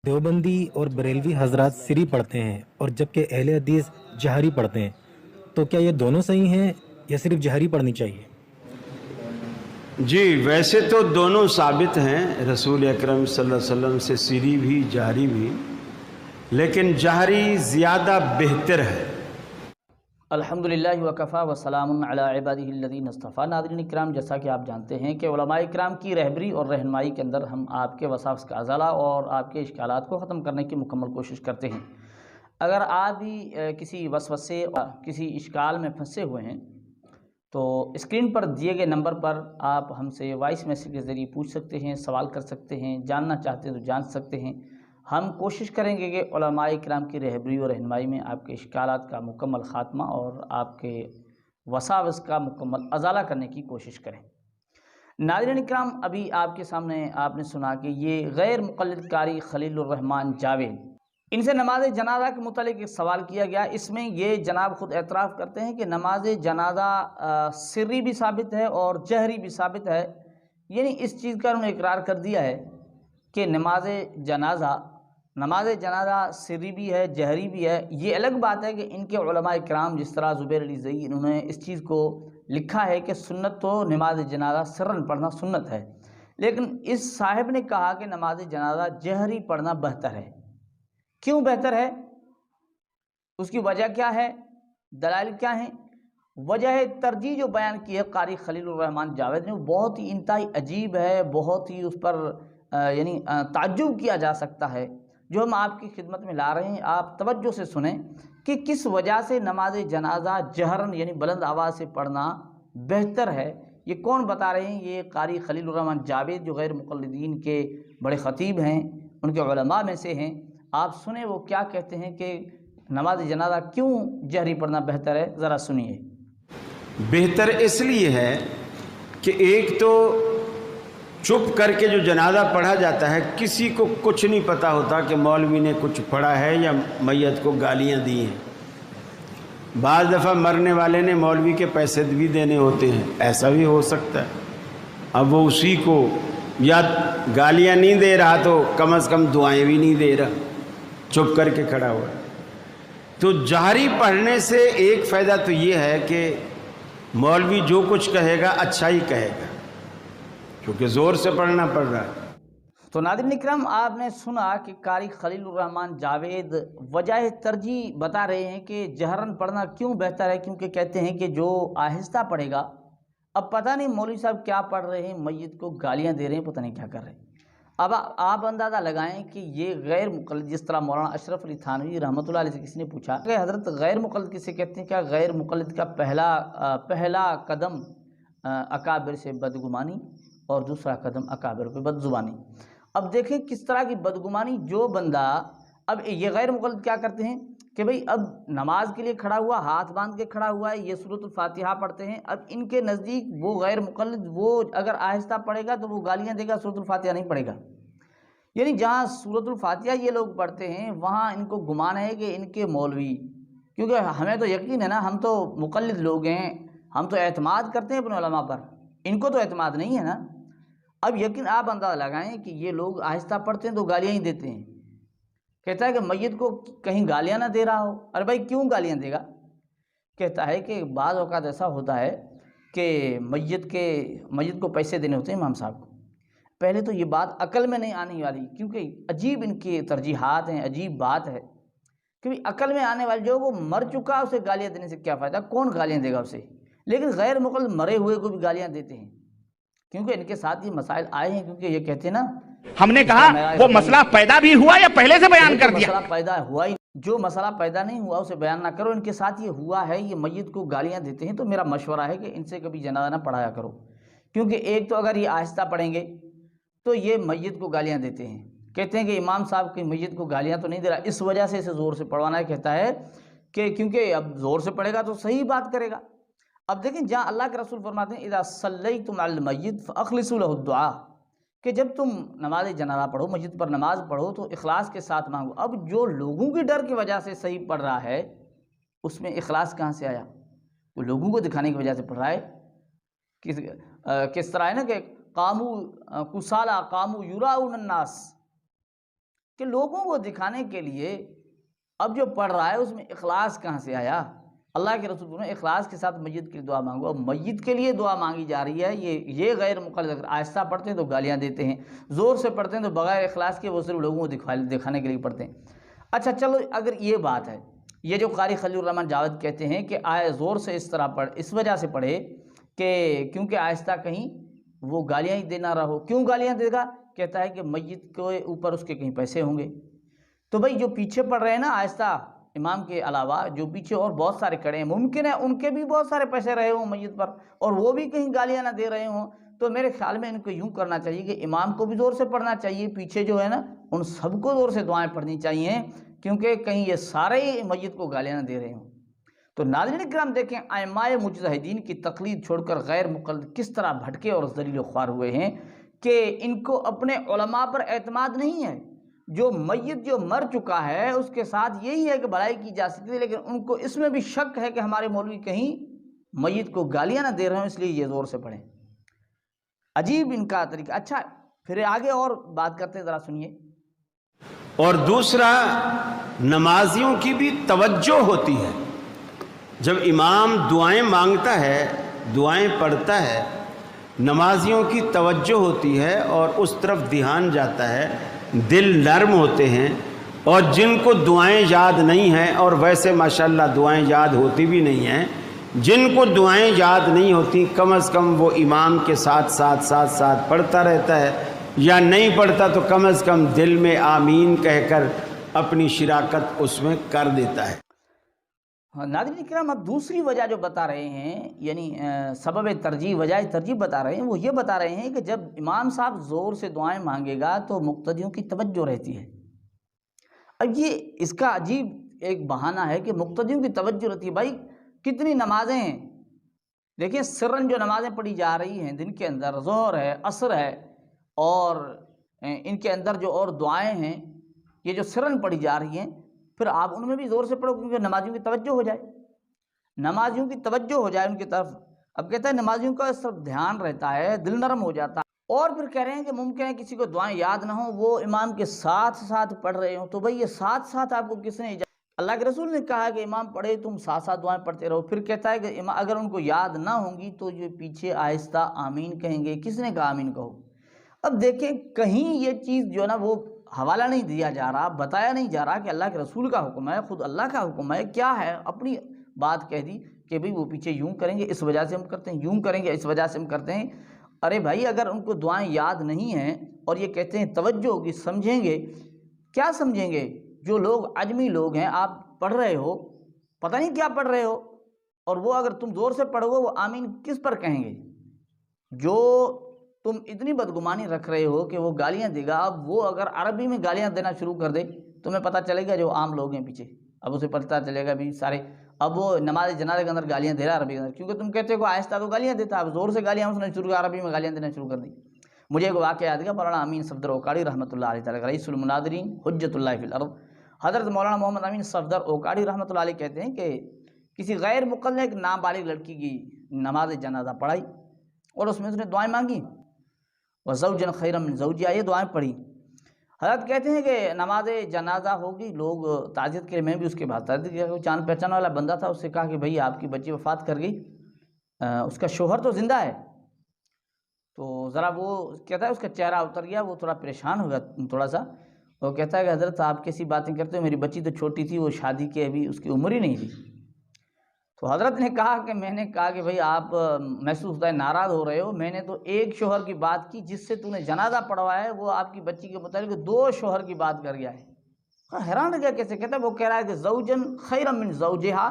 دیوبندی اور بریلوی حضرات سری پڑھتے ہیں اور جبکہ اہل حدیث جہری پڑھتے ہیں، تو کیا یہ دونوں صحیح ہیں یا صرف جہری پڑھنی چاہیے؟ جی ویسے تو دونوں ثابت ہیں رسول اکرم صلی اللہ علیہ وسلم سے، سری بھی جہری بھی، لیکن جہری زیادہ بہتر ہے۔ الحمدللہ وکفا وسلام علی عبادہ الذین اصطفیٰ۔ ناظرین اکرام، جیسا کہ آپ جانتے ہیں کہ علماء اکرام کی رہبری اور رہنمائی کے اندر ہم آپ کے وساوس کا ازالہ اور آپ کے اشکالات کو ختم کرنے کی مکمل کوشش کرتے ہیں۔ اگر آپ بھی کسی وسوسے اور کسی اشکال میں پھنسے ہوئے ہیں تو اسکرین پر دیے گئے نمبر پر آپ ہم سے وائس میسیج کے ذریعے پوچھ سکتے ہیں، سوال کر سکتے ہیں، جاننا چاہتے ہیں تو جان سکتے ہیں۔ ہم کوشش کریں گے کہ علماء کرام کی رہبری اور رہنمائی میں آپ کے اشکالات کا مکمل خاتمہ اور آپ کے وساوس کا مکمل ازالہ کرنے کی کوشش کریں۔ ناظرین کرام، ابھی آپ کے سامنے آپ نے سنا کہ یہ غیر مقلد قاری خلیل الرحمن جاوید، ان سے نماز جنازہ کے متعلق ایک سوال کیا گیا۔ اس میں یہ جناب خود اعتراف کرتے ہیں کہ نماز جنازہ سری بھی ثابت ہے اور جہری بھی ثابت ہے، یعنی اس چیز کا انہوں نے اقرار کر دیا ہے کہ نماز جنازہ سری بھی ہے جہری بھی ہے۔ یہ الگ بات ہے کہ ان کے علماء کرام جس طرح زبیر علی زئی انہوں نے اس چیز کو لکھا ہے کہ سنت تو نماز جنازہ سرن پڑھنا سنت ہے، لیکن اس صاحب نے کہا کہ نماز جنازہ جہری پڑھنا بہتر ہے۔ کیوں بہتر ہے؟ اس کی وجہ کیا ہے؟ دلائل کیا ہیں؟ وجہ ترجیح جو بیان کی ہے قاری خلیل الرحمن جاوید نے وہ بہت ہی انتہائی عجیب ہے، بہت ہی اس پر یعنی تعجب کیا جا سکتا ہے، جو ہم آپ کی خدمت میں لا رہے ہیں۔ آپ توجہ سے سنیں کہ کس وجہ سے نماز جنازہ جہرن یعنی بلند آواز سے پڑھنا بہتر ہے۔ یہ کون بتا رہے ہیں؟ یہ قاری خلیل الرحمن جاوید جو غیر مقلدین کے بڑے خطیب ہیں، ان کے علماء میں سے ہیں۔ آپ سنیں وہ کیا کہتے ہیں کہ نماز جنازہ کیوں جہری پڑھنا بہتر ہے، ذرا سنیے۔ بہتر اس لیے ہے کہ ایک تو چپ کر کے جو جنازہ پڑھا جاتا ہے، کسی کو کچھ نہیں پتہ ہوتا کہ مولوی نے کچھ پڑھا ہے یا میت کو گالیاں دی ہیں۔ بعض دفعہ مرنے والے نے مولوی کے پیسے بھی دینے ہوتے ہیں، ایسا بھی ہو سکتا ہے۔ اب وہ اسی کو یا گالیاں نہیں دے رہا تو کم از کم دعائیں بھی نہیں دے رہا، چپ کر کے کھڑا ہوا ہے۔ تو جہری پڑھنے سے ایک فائدہ تو یہ ہے کہ مولوی جو کچھ کہے گا اچھا ہی کہے گا، کیونکہ زور سے پڑھنا پڑ رہا ہے۔ تو ناظرین اکرام، آپ نے سنا کہ قاری خلیل الرحمن جاوید وجہ ترجیح بتا رہے ہیں کہ جہرن پڑھنا کیوں بہتر ہے، کیونکہ کہتے ہیں کہ جو آہستہ پڑھے گا، اب پتہ نہیں مولوی صاحب کیا پڑھ رہے ہیں، میت کو گالیاں دے رہے ہیں، پتہ نہیں کیا کر رہے ہیں۔ اب آپ اندازہ لگائیں کہ یہ غیر مقلد، جس طرح مولانا اشرف علی تھانوی رحمۃ اللہ علیہ سے کسی نے پوچھا کہ حضرت غیر مقلد کسے کہتے ہیں؟ کیا غیر مقلد کا پہلا قدم اکابر سے بدگمانی اور دوسرا قدم اکابر پہ بدزبانی۔ اب دیکھیں کس طرح کی بدگمانی، جو بندہ اب یہ غیر مقلد کیا کرتے ہیں کہ بھئی اب نماز کے لیے کھڑا ہوا، ہاتھ باندھ کے کھڑا ہوا ہے، یہ سورۃ الفاتحہ پڑھتے ہیں۔ اب ان کے نزدیک وہ غیر مقلد، وہ اگر آہستہ پڑھے گا تو وہ گالیاں دے گا، سورۃ الفاتحہ نہیں پڑھے گا۔ یعنی جہاں سورۃ الفاتحہ یہ لوگ پڑھتے ہیں وہاں ان کو گمان ہے کہ ان کے مولوی، کیونکہ ہمیں تو یقین ہے نا، ہم تو مقلد لوگ ہیں، ہم تو اعتماد کرتے ہیں اپنے علماء پر، ان کو تو اعتماد نہیں ہے نا۔ اب یقین آپ اندازہ لگائیں کہ یہ لوگ آہستہ پڑھتے ہیں تو گالیاں ہی دیتے ہیں۔ کہتا ہے کہ میت کو کہیں گالیاں نہ دے رہا ہو۔ ارے بھائی کیوں گالیاں دے گا؟ کہتا ہے کہ بعض اوقات ایسا ہوتا ہے کہ میت کو پیسے دینے ہوتے ہیں امام صاحب کو۔ پہلے تو یہ بات عقل میں نہیں آنے والی، کیونکہ عجیب ان کی ترجیحات ہیں، عجیب بات ہے کہ عقل میں آنے والی، جو وہ مر چکا اسے گالیاں دینے سے کیا فائدہ، کون گالیاں دے گا اسے؟ لیکن غیر مقلد مرے ہوئے کو بھی گالیاں دیتے ہیں، کیونکہ ان کے ساتھ یہ مسائل آئے ہیں، کیونکہ یہ کہتے ہیں نا، ہم نے کہا وہ مسئلہ پیدا بھی ہوا یا پہلے سے بیان کر دیا؟ مسئلہ پیدا ہوا ہی، جو مسئلہ پیدا نہیں ہوا اسے بیان نہ کرو۔ ان کے ساتھ یہ ہوا ہے، یہ میت کو گالیاں دیتے ہیں، تو میرا مشورہ ہے کہ ان سے کبھی جنازہ نہ پڑھایا کرو، کیونکہ ایک تو اگر یہ آہستہ پڑھیں گے تو یہ میت کو گالیاں دیتے ہیں، کہتے ہیں کہ امام صاحب کی میت کو گالیاں تو نہیں دے رہا، اس وجہ سے اسے زور سے پڑھوانا ہے۔ کہتا ہے کہ کیونکہ اب زور سے پڑھے گا تو صحیح بات کرے گا۔ اب دیکھیں جہاں اللہ کے رسول فرماتے ہیں اذا صلیتم علی المیت فاخلصوا له الدعاء، کہ جب تم نماز جنازہ پڑھو، میت پر نماز پڑھو تو اخلاص کے ساتھ مانگو۔ اب جو لوگوں کی ڈر کی وجہ سے صحیح پڑھ رہا ہے، اس میں اخلاص کہاں سے آیا؟ وہ لوگوں کو دکھانے کی وجہ سے پڑھ رہا ہے۔ کس طرح ہے نا کہ قاموا کسالی قاموا یراؤن الناس، کہ لوگوں کو دکھانے کے لیے اب جو پڑھ رہا ہے اس میں اخلاص کہاں سے آیا؟ اللہ کے رسول نے اخلاص کے ساتھ میت کے لیے دعا مانگو، اب میت کے لیے دعا مانگی جا رہی ہے، یہ غیر مقلد۔ اگر آہستہ پڑھتے ہیں تو گالیاں دیتے ہیں، زور سے پڑھتے ہیں تو بغیر اخلاص کے وہ صرف لوگوں کو دکھانے کے لیے پڑھتے ہیں۔ اچھا چلو، اگر یہ بات ہے، یہ جو قاری خلیل الرحمن جاوید کہتے ہیں کہ آئے زور سے اس طرح پڑھ، اس وجہ سے پڑھے کہ کیونکہ آہستہ کہیں وہ گالیاں ہی دینا رہا ہو۔ کیوں گالیاں دے گا؟ کہتا ہے کہ میت کے اوپر اس کے کہیں پیسے ہوں گے۔ تو بھائی جو پیچھے پڑھ رہے ہیں نا آہستہ، امام کے علاوہ جو پیچھے اور بہت سارے کھڑے ہیں، ممکن ہے ان کے بھی بہت سارے پیسے رہے ہوں میت پر، اور وہ بھی کہیں گالیاں نہ دے رہے ہوں۔ تو میرے خیال میں ان کو یوں کرنا چاہیے کہ امام کو بھی زور سے پڑھنا چاہیے، پیچھے جو ہے نا ان سب کو زور سے دعائیں پڑھنی چاہیے، کیونکہ کہیں یہ سارے ہی میت کو گالیاں نہ دے رہے ہوں۔ تو ناظرین کرام دیکھیں، ائمہ مجتہدین کی تقلید چھوڑ کر غیر مقلد کس طرح بھٹکے اور ذلیل و خوار ہوئے ہیں کہ ان کو اپنے علماء پر اعتماد نہیں ہے۔ جو میت جو مر چکا ہے اس کے ساتھ یہی ہے کہ بھلائی کی جا سکتی ہے، لیکن ان کو اس میں بھی شک ہے کہ ہمارے مولوی کہیں میت کو گالیاں نہ دے رہے ہوں، اس لیے یہ زور سے پڑھیں۔ عجیب ان کا طریقہ۔ اچھا پھر آگے اور بات کرتے ہیں، ذرا سنیے۔ اور دوسرا، نمازیوں کی بھی توجہ ہوتی ہے۔ جب امام دعائیں مانگتا ہے، دعائیں پڑھتا ہے، نمازیوں کی توجہ ہوتی ہے اور اس طرف دھیان جاتا ہے، دل نرم ہوتے ہیں۔ اور جن کو دعائیں یاد نہیں ہیں، اور ویسے ماشاءاللہ دعائیں یاد ہوتی بھی نہیں ہیں، جن کو دعائیں یاد نہیں ہوتی، کم از کم وہ امام کے ساتھ پڑھتا رہتا ہے، یا نہیں پڑھتا تو کم از کم دل میں آمین کہہ کر اپنی شراکت اس میں کر دیتا ہے۔ ناظرین کرام، اب دوسری وجہ جو بتا رہے ہیں، یعنی سبب ترجیح، وجہ ترجیح بتا رہے ہیں، وہ یہ بتا رہے ہیں کہ جب امام صاحب زور سے دعائیں مانگے گا تو مقتدیوں کی توجہ رہتی ہے۔ اب یہ اس کا عجیب ایک بہانہ ہے کہ مقتدیوں کی توجہ رہتی ہے۔ بھائی کتنی نمازیں ہیں، دیکھیں سرن جو نمازیں پڑھی جا رہی ہیں دن کے اندر، ظہر ہے، عصر ہے، اور ان کے اندر جو اور دعائیں ہیں، یہ جو سرن پڑھی جا رہی ہیں، پھر آپ ان میں بھی زور سے پڑھو، کیونکہ نمازیوں کی توجہ ہو جائے، نمازیوں کی توجہ ہو جائے ان کی طرف۔ اب کہتا ہے نمازیوں کا اس طرف دھیان رہتا ہے، دل نرم ہو جاتا ہے۔ اور پھر کہہ رہے ہیں کہ ممکن ہے کسی کو دعائیں یاد نہ ہوں، وہ امام کے ساتھ پڑھ رہے ہوں، تو بھئی یہ ساتھ آپ کو کس نے اجازت؟ اللہ کے رسول نے کہا کہ امام پڑھے تم ساتھ دعائیں پڑھتے رہو۔ پھر کہتا ہے کہ اگر ان کو یاد نہ ہوں گی تو یہ پیچھے آہستہ آمین کہیں گے۔ کس نے کہا آمین کہو؟ اب دیکھیں کہیں یہ چیز جو ہے نا وہ حوالہ نہیں دیا جا رہا، بتایا نہیں جا رہا کہ اللہ کے رسول کا حکم ہے، خود اللہ کا حکم ہے، کیا ہے، اپنی بات کہہ دی کہ بھئی وہ پیچھے یوں کریں گے اس وجہ سے ہم کرتے ہیں، یوں کریں گے اس وجہ سے ہم کرتے ہیں۔ ارے بھائی اگر ان کو دعائیں یاد نہیں ہیں اور یہ کہتے ہیں توجہ ہوگی، سمجھیں گے، کیا سمجھیں گے؟ جو لوگ عجمی لوگ ہیں، آپ پڑھ رہے ہو، پتہ نہیں کیا پڑھ رہے ہو، اور وہ اگر تم زور سے پڑھو گے وہ آمین کس پر کہیں گے؟ جو تم اتنی بدگمانی رکھ رہے ہو کہ وہ گالیاں دے گا، اب وہ اگر عربی میں گالیاں دینا شروع کر دے، تمہیں پتہ چلے گا جو عام لوگ ہیں پیچھے، اب اسے پتہ چلے گا بھی سارے، اب وہ نماز جنازے کے اندر گالیاں دے رہا عربی کے اندر، کیونکہ تم کہتے ہو آہستہ تو گالیاں دیتا، اب زور سے گالیاں اس نے شروع کر، عربی میں گالیاں دینا شروع کر دی۔ مجھے ایک واقعہ یاد ہے، مولانا امین صفدر اوکاڑی رحمۃ اللہ علیہ تعالیٰ، رئیس المناظرین، حجت اللہ فی الارض، حضرت مولانا محمد امین صفدر اوکاڑی رحمۃ اللہ علیہ کہتے ہیں کہ کسی غیر مقلد ایک نابالغ لڑکی کی نماز جنازہ پڑھائی اور اس میں اس نے دعائیں مانگی، وَزَوْجًا خَيْرًا مِّن زَوْجِهَا، یہ دعائیں پڑھی۔ حضرت کہتے ہیں کہ نماز جنازہ ہوگی، لوگ تعزیت کے لیے، میں بھی اس کے بعد تعزیت کیا، کوئی جان پہچان والا بندہ تھا، اس سے کہا کہ بھئی آپ کی بچی وفات کر گئی، اس کا شوہر تو زندہ ہے۔ تو ذرا وہ کہتا ہے اس کا چہرہ اتر گیا، وہ تھوڑا پریشان ہو گیا تھوڑا سا، وہ کہتا ہے کہ حضرت آپ کیسی باتیں کرتے ہو، میری بچی تو چھوٹی تھی، وہ شادی کے ابھی اس کی عمر ہی نہیں تھی۔ تو حضرت نے کہا کہ میں نے کہا کہ بھئی آپ محسوس ہوتا ہے ناراض ہو رہے ہو، میں نے تو ایک شوہر کی بات کی جس سے تو نے جنازہ پڑھوایا ہے، وہ آپ کی بچی کے متعلق 2 شوہر کی بات کر گیا ہے۔ حیران رہ گیا کیسے، کہتا ہے وہ کہہ رہا ہے کہ زوجن خیر من زوجہا،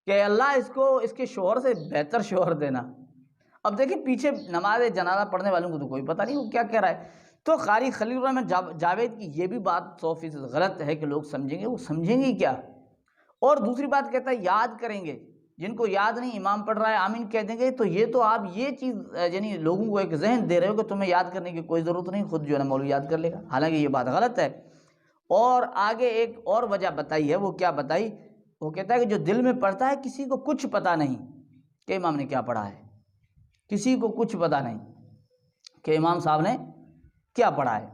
کہ اللہ اس کو اس کے شوہر سے بہتر شوہر دینا۔ اب دیکھیں پیچھے نماز جنازہ پڑھنے والوں کو تو کوئی پتہ نہیں وہ کیا کہہ رہا ہے۔ تو قاری خلیل الرحمن جاوید کی یہ بھی بات 100% غلط ہے کہ لوگ سمجھیں گے، وہ سمجھیں گے کیا؟ اور دوسری بات کہتا ہے یاد کریں گے، جن کو یاد نہیں، امام پڑھ رہا ہے آمین کہہ دیں گے، تو یہ تو آپ یہ چیز یعنی لوگوں کو ایک ذہن دے رہے ہو کہ تمہیں یاد کرنے کی کوئی ضرورت نہیں، خود جو ہے نا مولوی یاد کر لے گا، حالانکہ یہ بات غلط ہے۔ اور آگے ایک اور وجہ بتائی ہے، وہ کیا بتائی؟ وہ کہتا ہے کہ جو دل میں پڑھتا ہے کسی کو کچھ پتہ نہیں کہ امام نے کیا پڑھا ہے، کسی کو کچھ پتہ نہیں کہ امام صاحب نے کیا پڑھا ہے۔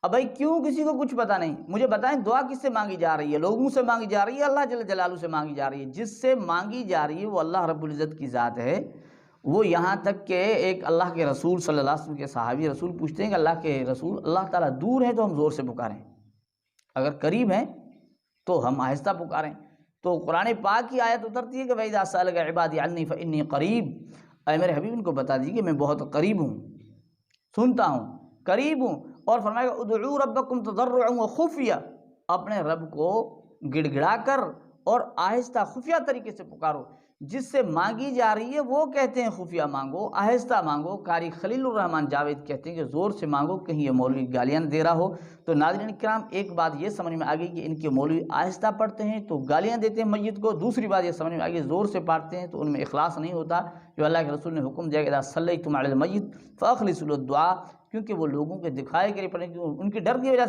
اب بھائی کیوں کسی کو کچھ پتہ نہیں؟ مجھے بتائیں دعا کس سے مانگی جا رہی ہے؟ لوگوں سے مانگی جا رہی ہے، اللہ جل جلالہ سے مانگی جا رہی ہے؟ جس سے مانگی جا رہی ہے وہ اللہ رب العزت کی ذات ہے۔ وہ یہاں تک کہ ایک اللہ کے رسول صلی اللہ علیہ وسلم کے صحابی رسول پوچھتے ہیں کہ اللہ کے رسول، اللہ تعالیٰ دور ہے تو ہم زور سے پکاریں، اگر قریب ہیں تو ہم آہستہ پکاریں؟ تو قرآن پاک کی آیت اترتی ہے کہ وَإِذَا سَأَلَكَ عِبَادِي عَنِّي فَإِنِّي قَرِيبٌ، اے میرے حبیب ان کو بتا دیجیے کہ میں بہت قریب ہوں، سنتا ہوں، قریب ہوں۔ اور فرمایا کہ ادعوا ربکم تضرعا وخفیہ، اپنے رب کو گڑ گڑا کر اور آہستہ خفیہ طریقے سے پکارو۔ جس سے مانگی جا رہی ہے وہ کہتے ہیں خفیہ مانگو، آہستہ مانگو۔ قاری خلیل الرحمن جاوید کہتے ہیں کہ زور سے مانگو، کہیں یہ مولوی گالیاں دے رہا ہو۔ تو ناظرین کرام، ایک بات یہ سمجھ میں آ گئی کہ ان کے مولوی آہستہ پڑھتے ہیں تو گالیاں دیتے ہیں میت کو۔ دوسری بات یہ سمجھ میں آ گئی زور سے پڑھتے ہیں تو ان میں اخلاص نہیں ہوتا، جو اللہ کے رسول نے حکم دیا کہ اذا صلیتم علی المیت فاخلصوا الدعاء، کیونکہ وہ لوگوں کے دکھائے کے لیے پڑھیں، ان کے ڈر کی وجہ سے